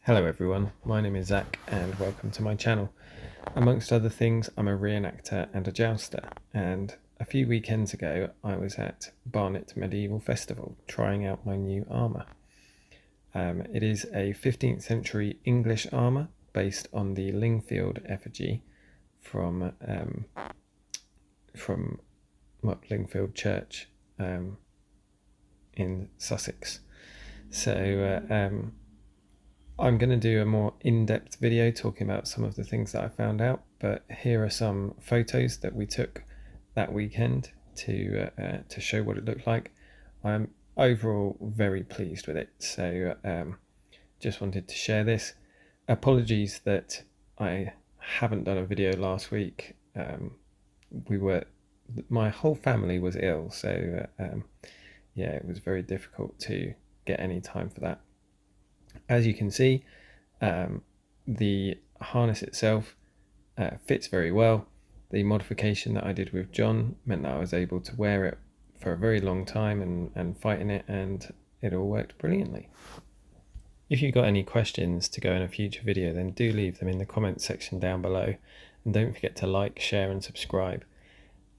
Hello everyone, my name is Zach and welcome to my channel. Amongst other things, I'm a reenactor and a jouster, and a few weekends ago I was at Barnet Medieval Festival trying out my new armour. It is a 15th century English armour based on the Lingfield effigy from Lingfield Church in Sussex. So I'm going to do a more in-depth video talking about some of the things that I found out, but here are some photos that we took that weekend to show what it looked like. I'm overall very pleased with it, so just wanted to share this. Apologies that I haven't done a video last week. My whole family was ill, so yeah, it was very difficult to get any time for that. As you can see, the harness itself fits very well. The modification that I did with John meant that I was able to wear it for a very long time and fight in it, and it all worked brilliantly. If you've got any questions to go in a future video, then do leave them in the comments section down below, and don't forget to like, share and subscribe.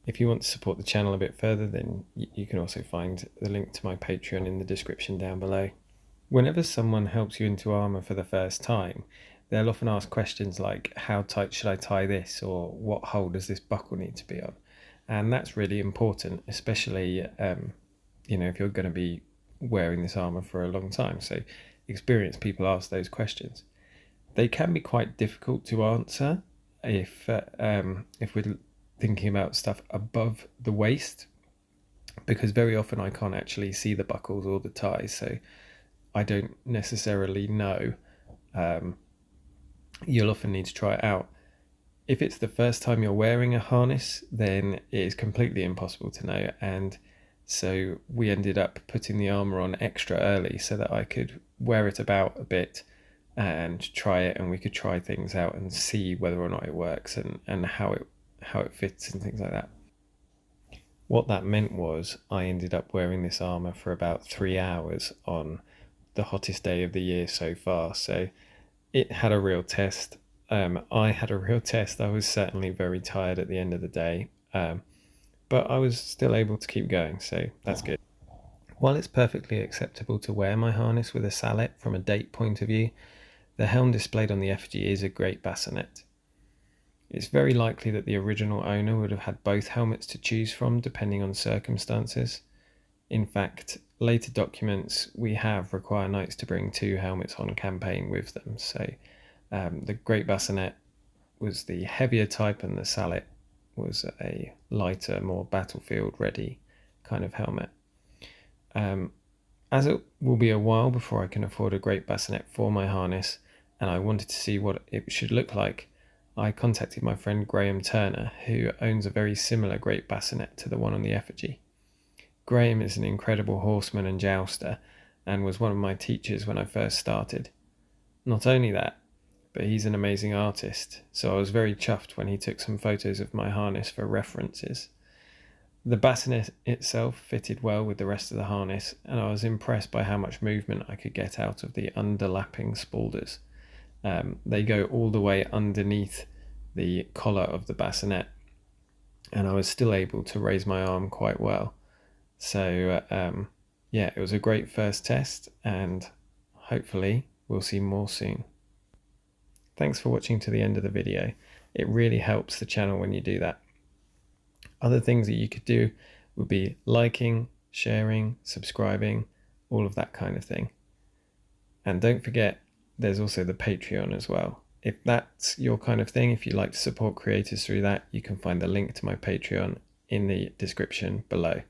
If you want to support the channel a bit further, then you can also find the link to my Patreon in the description down below. Whenever someone helps you into armour for the first time, they'll often ask questions like, how tight should I tie this, or what hole does this buckle need to be on? And that's really important, especially if you're going to be wearing this armour for a long time. So experienced people ask those questions. They can be quite difficult to answer if we're thinking about stuff above the waist, because very often I can't actually see the buckles or the ties, so I don't necessarily know. You'll often need to try it out. If it's the first time you're wearing a harness, then it is completely impossible to know, and so we ended up putting the armour on extra early so that I could wear it about a bit and try it, and we could try things out and see whether or not it works and how it fits and things like that. What that meant was I ended up wearing this armour for about 3 hours on the hottest day of the year so far, so it had a real test. I had a real test. I was certainly very tired at the end of the day, but I was still able to keep going, so that's good. While it's perfectly acceptable to wear my harness with a sallet from a date point of view, the helm displayed on the effigy is a great bassinet. It's very likely that the original owner would have had both helmets to choose from depending on circumstances. In fact, later documents we have require knights to bring 2 helmets on campaign with them, so the great bassinet was the heavier type and the sallet was a lighter, more battlefield ready kind of helmet. As it will be a while before I can afford a great bassinet for my harness, and I wanted to see what it should look like, I contacted my friend Graham Turner, who owns a very similar great bassinet to the one on the effigy. Graham is an incredible horseman and jouster, and was one of my teachers when I first started. Not only that, but he's an amazing artist, so I was very chuffed when he took some photos of my harness for references. The bassinet itself fitted well with the rest of the harness, and I was impressed by how much movement I could get out of the underlapping spaulders. They go all the way underneath the collar of the bassinet, and I was still able to raise my arm quite well. So yeah, it was a great first test, and hopefully we'll see more soon. Thanks for watching to the end of the video. It really helps the channel when you do that. Other things that you could do would be liking, sharing, subscribing, all of that kind of thing. And don't forget, there's also the Patreon as well. If that's your kind of thing, if you like to support creators through that, you can find the link to my Patreon in the description below.